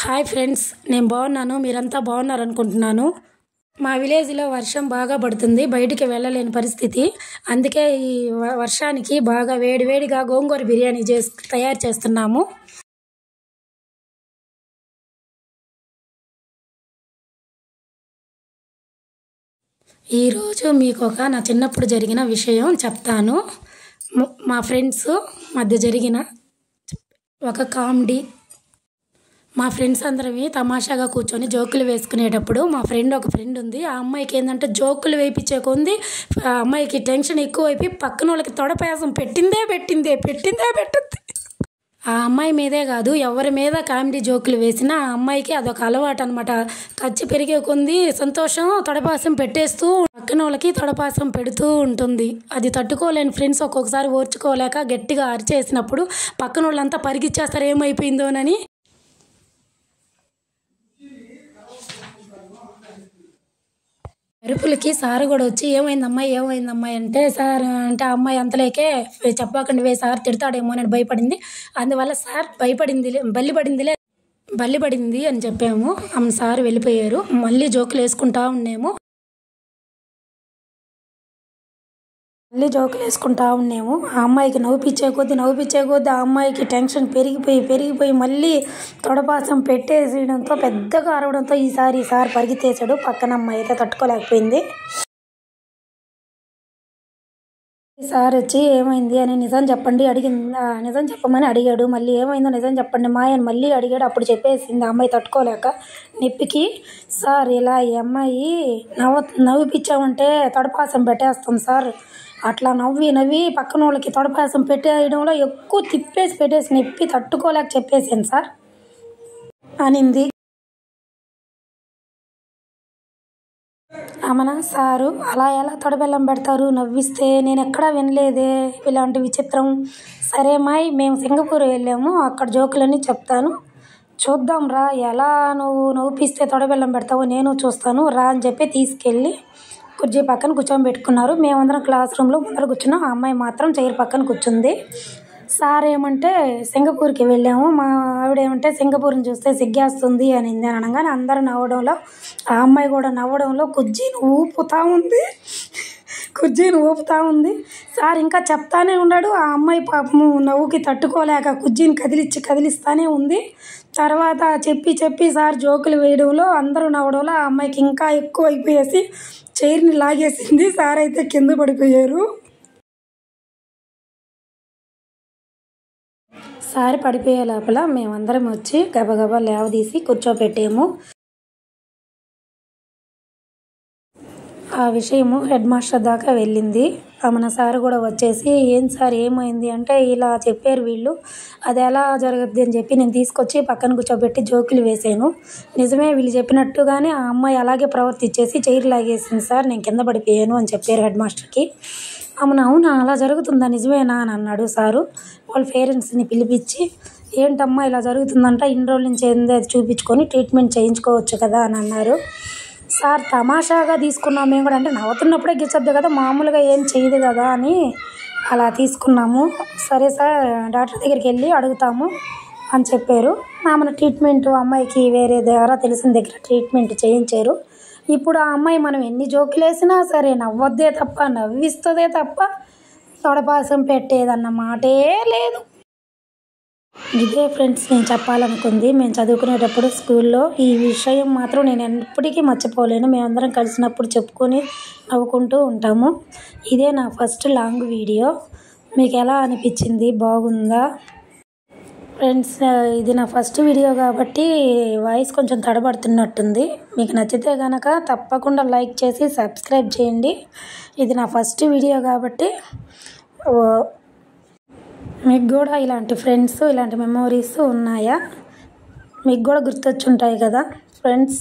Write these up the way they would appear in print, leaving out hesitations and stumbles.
Hi friends, నేను బాగున్నాను. మీరంతా బాగున్నారనుకుంటున్నాను. మా విలేజ్లో వర్షం బాగా పడుతుంది. బయటికి వెళ్ళలేని పరిస్థితి. అందుకే ఈ వర్షానికి బాగా వేడివేడిగా గోంగూర బిర్యానీ తయారు చేస్తున్నాము. ఈరోజు మీకు నా చిన్నప్పుడు జరిగిన విషయం చెప్తాను. మా ఫ్రెండ్స్ మధ్య జరిగిన ఒక కామెడీ. మా ఫ్రెండ్స్ అందరమే తమాషాగా కూర్చొని జోకులు వేసుకునేటప్పుడు ఒక ఫ్రెండ్ ఉంది. ఆ అమ్మాయికి ఏంటంటే జోకులు వేయించే కొంది ఆ అమ్మాయికి టెన్షన్ ఎక్కువైపోయి పక్కన వాళ్ళకి తొడపాసం పెట్టింది. ఆ అమ్మాయి మీదే కాదు, ఎవరి మీద కామెడీ జోకులు వేసినా ఆ అమ్మాయికి అదొక అలవాటు అనమాట. ఖర్చు పెరిగే కొంది సంతోషం తొడపాసం పెట్టేస్తూ పక్కన వాళ్ళకి తొడపాసం పెడుతూ ఉంటుంది. అది తట్టుకోలేని ఫ్రెండ్స్ ఒక్కొక్కసారి ఓర్చుకోలేక గట్టిగా అరిచేసినప్పుడు పక్కన వాళ్ళంతా పరిగిచ్చేస్తారు ఏమైపోయిందోనని. అరుపులకి సార్ కూడా వచ్చి ఏమైందమ్మాయి అంటే సార్ అంటే ఆ అమ్మాయి అంతలేకే చెప్పకండి సార్ తిడతాడేమో అని భయపడింది. అందువల్ల సార్ బల్లి పడింది అని చెప్పాము. సార్ వెళ్ళిపోయారు. మళ్ళీ జోకులు వేసుకుంటా ఉన్నాము. ఆ అమ్మాయికి నవ్వుపిచ్చే కొద్దీ ఆ అమ్మాయికి టెన్షన్ పెరిగిపోయి మళ్ళీ తొడపాసం పెట్టేసేయడంతో పెద్దగా అరవడంతో ఈసారి సార్ పరిగెత్తేసాడు. పక్కన అమ్మాయి అయితే తట్టుకోలేకపోయింది. సార్ వచ్చి ఏమైంది అని నిజం చెప్పమని అడిగాడు. మళ్ళీ ఏమైందో నిజం చెప్పండి మా అని మళ్ళీ అడిగాడు. అప్పుడు చెప్పేసింది ఆ అమ్మాయి తట్టుకోలేక నొప్పికి. సార్ ఇలా ఈ అమ్మాయి నవ్విపించామంటే తొడపాసం పెట్టేస్తాం సార్. అట్లా నవ్వి పక్కన వాళ్ళకి తొడపాసం పెట్టేయడంలో ఎక్కువ పెట్టేసి నొప్పి తట్టుకోలేక చెప్పేసాను సార్ అనింది. అమన సారు అలా ఎలా తొడబెల్లం పెడతారు నవ్విస్తే? నేను ఎక్కడా వినలేదే ఇలాంటి విచిత్రం. సరే మాయ్, మేము సింగపూర్ వెళ్ళాము, అక్కడ జోకులన్నీ చెప్తాను, చూద్దాం రా. ఎలా నువ్వు నవ్విస్తే తొడబెల్లం పెడతావు నేను చూస్తాను రా అని చెప్పి తీసుకెళ్ళి కుర్చీ పక్కన కూర్చోబెట్టుకున్నారు. మేమందరం క్లాస్ రూమ్లో ముందర కూర్చున్నాం. ఆ అమ్మాయి మాత్రం చైర్ పక్కన కూర్చుంది. సార్ ఏమంటే సింగపూర్కి వెళ్ళాము, మా ఆవిడ ఏమంటే సింగపూర్ని చూస్తే సిగ్గేస్తుంది అనింది. అనగానే అందరూ నవ్వడంలో ఆ అమ్మాయి కూడా నవ్వడంలో కుర్చీని ఊపుతా ఉంది. సార్ ఇంకా చెప్తానే ఉన్నాడు. ఆ అమ్మాయి పాపము నవ్వుకి తట్టుకోలేక కుర్చీని కదిలిస్తానే ఉంది. తర్వాత చెప్పి సార్ జోకులు వేయడంలో అందరూ నవ్వడంలో ఆ అమ్మాయికి ఇంకా ఎక్కువ అయిపోయేసి చైర్ని లాగేసింది. సార్ అయితే కింద పడిపోయారు. సార్ పడిపోయే లోపల మేమందరం వచ్చి గబగబా లేవదీసి కూర్చోబెట్టాము. ఆ విషయము హెడ్ మాస్టర్ దాకా వెళ్ళింది. మన సార్ కూడా వచ్చేసి ఏం సార్ ఏమైంది అంటే ఇలా చెప్పారు వీళ్ళు, అది ఎలా జరుగుద్ది అని చెప్పి నేను తీసుకొచ్చి పక్కన కూర్చోబెట్టి జోకులు వేసాను. నిజమే వీళ్ళు చెప్పినట్టుగానే ఆ అమ్మాయి అలాగే ప్రవర్తించేసి చైర్ లాగేసింది సార్, నేను కింద పడిపోయాను అని చెప్పారు హెడ్ మాస్టర్కి. అవునా అలా జరుగుతుందా నిజమేనా అని అన్నాడు సారు. వాళ్ళ పేరెంట్స్ని పిలిపించి ఏంటమ్మా ఇలా జరుగుతుందంట, ఇన్ని రోజుల నుంచి ఏంది అది చూపించుకొని ట్రీట్మెంట్ చేయించుకోవచ్చు కదా అని అన్నారు. సార్ తమాషాగా తీసుకున్నాం మేము కూడా, అంటే నవ్వుతున్నప్పుడే గిచ్చొద్దు కదా, మామూలుగా ఏం చేయదు కదా అని అలా తీసుకున్నాము. సరే సార్ డాక్టర్ దగ్గరికి వెళ్ళి అడుగుతాము అని చెప్పారు. మన ట్రీట్మెంట్ అమ్మాయికి వేరే ద్వారా తెలిసిన దగ్గర ట్రీట్మెంట్ చేయించారు. ఇప్పుడు ఆ అమ్మాయి మనం ఎన్ని జోకులు వేసినా సరే నవ్వొద్దే తప్ప నవ్విస్తుందే తప్ప తొడపాసం పెట్టేదన్న మాటే లేదు. ఇదే ఫ్రెండ్స్ నేను చెప్పాలనుకుంది. మేము చదువుకునేటప్పుడు స్కూల్లో ఈ విషయం మాత్రం నేను ఎప్పటికీ మర్చిపోలేను. మేమందరం కలిసినప్పుడు చెప్పుకొని నవ్వుకుంటూ ఉంటాము. ఇదే నా ఫస్ట్ లాంగ్ వీడియో. మీకు ఎలా అనిపించింది, బాగుందా ఫ్రెండ్స్? ఇది నా ఫస్ట్ వీడియో కాబట్టి వాయిస్ కొంచెం తడబడుతున్నట్టుంది. మీకు నచ్చితే కనుక తప్పకుండా లైక్ చేసి సబ్స్క్రైబ్ చేయండి. ఇది నా ఫస్ట్ వీడియో కాబట్టి మీకు కూడా ఇలాంటి ఫ్రెండ్స్ ఇలాంటి మెమోరీస్ ఉన్నాయా? మీకు కూడా గుర్తొచ్చుంటాయి కదా ఫ్రెండ్స్.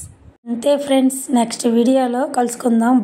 అంతే ఫ్రెండ్స్, నెక్స్ట్ వీడియోలో కలుసుకుందాం.